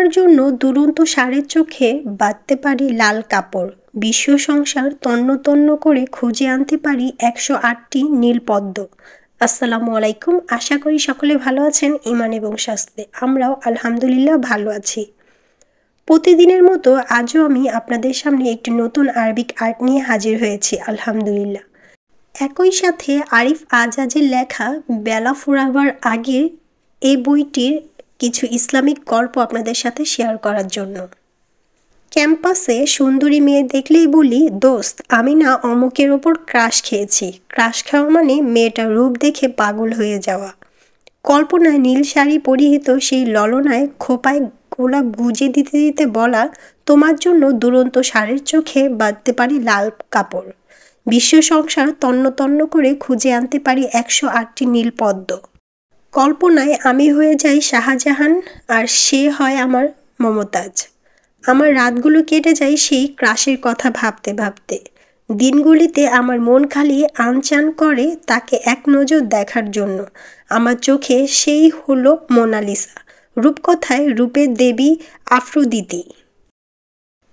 তোমার জন্য দুরন্ত ষাঁড়ের চোখে বাঁধতে পারি লাল কাপড়, বিশ্ব সংসার তন্ন তন্ন করে খুঁজে আনতে পারি 108টি নীল পদ্ম। আসসালামু আলাইকুম, আশা করি সকলে ভালো আছেন ঈমান এবং স্বাস্থ্যে। আমরাও আলহামদুলিল্লাহ ভালো আছি। প্রতিদিনের মতো আজও আমি আপনাদের সামনে একটি নতুন আরবিক আর্ট নিয়ে হাজির হয়েছি আলহামদুলিল্লাহ। একই সাথে আরিফ আজাজের লেখা বেলা ফুরাবার আগে এই বইটির কিছু ইসলামিক গল্প আপনাদের সাথে শেয়ার করার জন্য। ক্যাম্পাসে সুন্দরী মেয়ে দেখলেই বলি, দোস্ত আমি না অমুকের ওপর ক্রাশ খেয়েছি। ক্রাশ খাওয়া মানে মেয়েটার রূপ দেখে পাগল হয়ে যাওয়া। কল্পনায় নীল শাড়ি পরিহিত সেই ললনায় খোপায় গোলাপ গুজে দিতে দিতে বলা, তোমার জন্য দুরন্ত ষাঁড়ের চোখে বাঁধতে পারি লাল কাপড়, বিশ্ব সংসার তন্ন তন্ন করে খুঁজে আনতে পারি 108টি নীল পদ্ম। কল্পনায় আমি হয়ে যাই শাহজাহান আর সে হয় আমার মমতাজ। আমার রাতগুলো কেটে যায় সেই ক্রাশের কথা ভাবতে ভাবতে। দিনগুলিতে আমার মন খালি আনচান করে তাকে এক নজর দেখার জন্য। আমার চোখে সেই হলো মোনালিসা, রূপকথায় রূপের দেবী আফ্রোদিতি।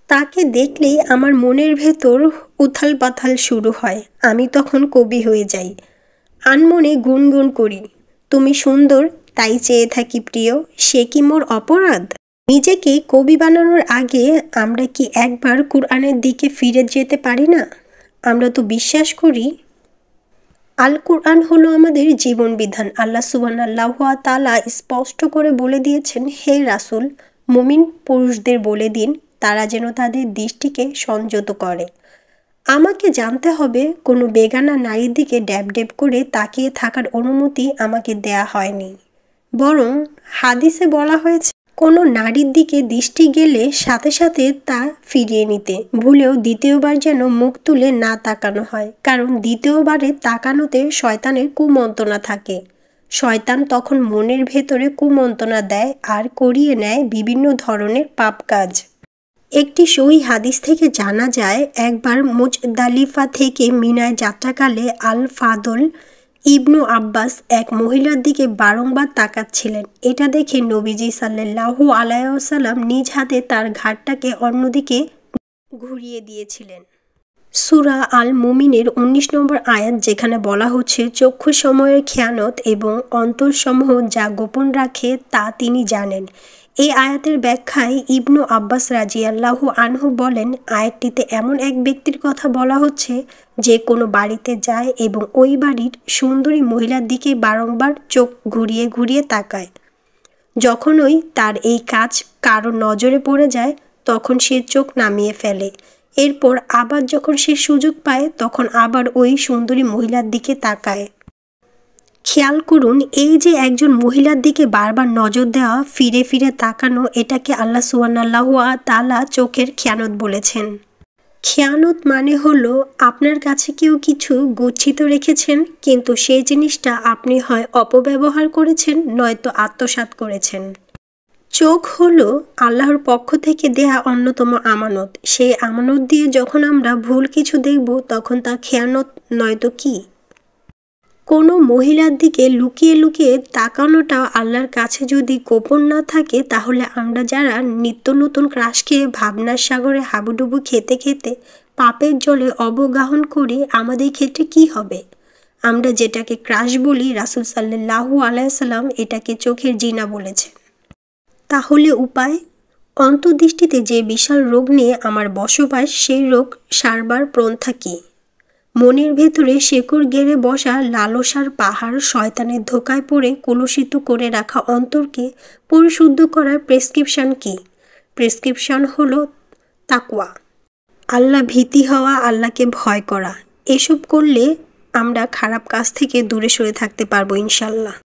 তাকে দেখলেই আমার মনের ভেতর উথাল পাথাল শুরু হয়। আমি তখন কবি হয়ে যাই, আনমনে গুনগুন করি, তুমি সুন্দর তাই চেয়ে থাকি প্রিয়, সে কি মোর অপরাধ? নিজেকে কবি বানানোর আগে আমরা কি একবার কুরআনের দিকে ফিরে যেতে পারি না? আমরা তো বিশ্বাস করি আল কুরআন হলো আমাদের জীবন বিধান। আল্লাহ সুবহানাহু ওয়া তাআলা স্পষ্ট করে বলে দিয়েছেন, হে রাসূল, মুমিন পুরুষদের বলে দিন তারা যেন তাদের দৃষ্টিকে সংযত করে। আমাকে জানতে হবে কোনো বেগানা নারীর দিকে ড্যাব ড্যাব করে তাকিয়ে থাকার অনুমতি আমাকে দেয়া হয়নি। বরং হাদিসে বলা হয়েছে কোনো নারীর দিকে দৃষ্টি গেলে সাথে সাথে তা ফিরিয়ে নিতে, ভুলেও দ্বিতীয়বার যেন মুখ তুলে না তাকানো হয়, কারণ দ্বিতীয়বারে তাকানোতে শয়তানের কুমন্ত্রণা থাকে। শয়তান তখন মনের ভেতরে কুমন্ত্রণা দেয় আর করিয়ে নেয় বিভিন্ন ধরনের পাপ কাজ। একটি সহিহ হাদিস থেকে জানা যায়, একবার মুজদালিফা থেকে মিনায় যাত্রাকালে আল ফাদল ইবনু আব্বাস এক মহিলার দিকে বারংবার তাকাচ্ছিলেন। এটা দেখে নবীজি সাল্লাল্লাহু আলাইহি ওয়াসাল্লাম নিজ হাতে তার ঘাড়টাকে অন্যদিকে ঘুরিয়ে দিয়েছিলেন। সূরা আল মুমিনের 19 নম্বর আয়াত, যেখানে বলা হচ্ছে চক্ষু সময়ের খেয়ানত এবং অন্তরসমূহ যা গোপন রাখে তা তিনি জানেন। এই আয়াতের ব্যাখ্যায় ইবনু আব্বাস রাদিয়াল্লাহু আনহু বলেন, আয়াতটিতে এমন এক ব্যক্তির কথা বলা হচ্ছে যে কোনো বাড়িতে যায় এবং ওই বাড়ির সুন্দরী মহিলার দিকে বারংবার চোখ ঘুরিয়ে ঘুরিয়ে তাকায়। যখনই তার এই কাজ কারো নজরে পড়ে যায় তখন সে চোখ নামিয়ে ফেলে। এরপর আবার যখন সে সুযোগ পায় তখন আবার ওই সুন্দরী মহিলার দিকে তাকায়। খেয়াল করুন, এই যে একজন মহিলার দিকে বারবার নজর দেওয়া, ফিরে ফিরে তাকানো, এটাকে আল্লাহ সুবহানাহু ওয়া তাআলা চোখের খেয়ানত বলেছেন। খেয়ানত মানে হলো আপনার কাছে কেউ কিছু গচ্ছিত রেখেছেন, কিন্তু সেই জিনিসটা আপনি হয় অপব্যবহার করেছেন নয়তো আত্মসাৎ করেছেন। চোখ হলো আল্লাহর পক্ষ থেকে দেয়া অন্যতম আমানত। সেই আমানত দিয়ে যখন আমরা ভুল কিছু দেখব তখন তা খেয়ানত নয়তো কি? কোনো মহিলার দিকে লুকিয়ে লুকিয়ে তাকানোটা আল্লাহর কাছে যদি গোপন না থাকে, তাহলে আমরা যারা নিত্য নতুন ক্রাশ খেয়ে ভাবনার সাগরে হাবুডুবু খেতে খেতে পাপের জলে অবগাহন করি, আমাদের ক্ষেত্রে কি হবে? আমরা যেটাকে ক্রাশ বলি, রাসূল সাল্লাল্লাহু আলাইহি ওয়াসাল্লাম এটাকে চোখের জিনা বলেছেন। তাহলে উপায়? অন্তর্দৃষ্টিতে যে বিশাল রোগ নিয়ে আমার বসবাস, সেই রোগ সারবার পন্থা কি? মনের ভেতরে শেকড় গেড়ে বসা লালসার পাহাড়, শয়তানের ধোকায় পড়ে কলুষিত করে রাখা অন্তরকে পরিশুদ্ধ করার প্রেসক্রিপশন কি? প্রেসক্রিপশন হলো তাকওয়া, আল্লাহ ভীতি হওয়া, আল্লাহকে ভয় করা। এসব করলে আমরা খারাপ কাজ থেকে দূরে সরে থাকতে পারবো ইনশাল্লাহ।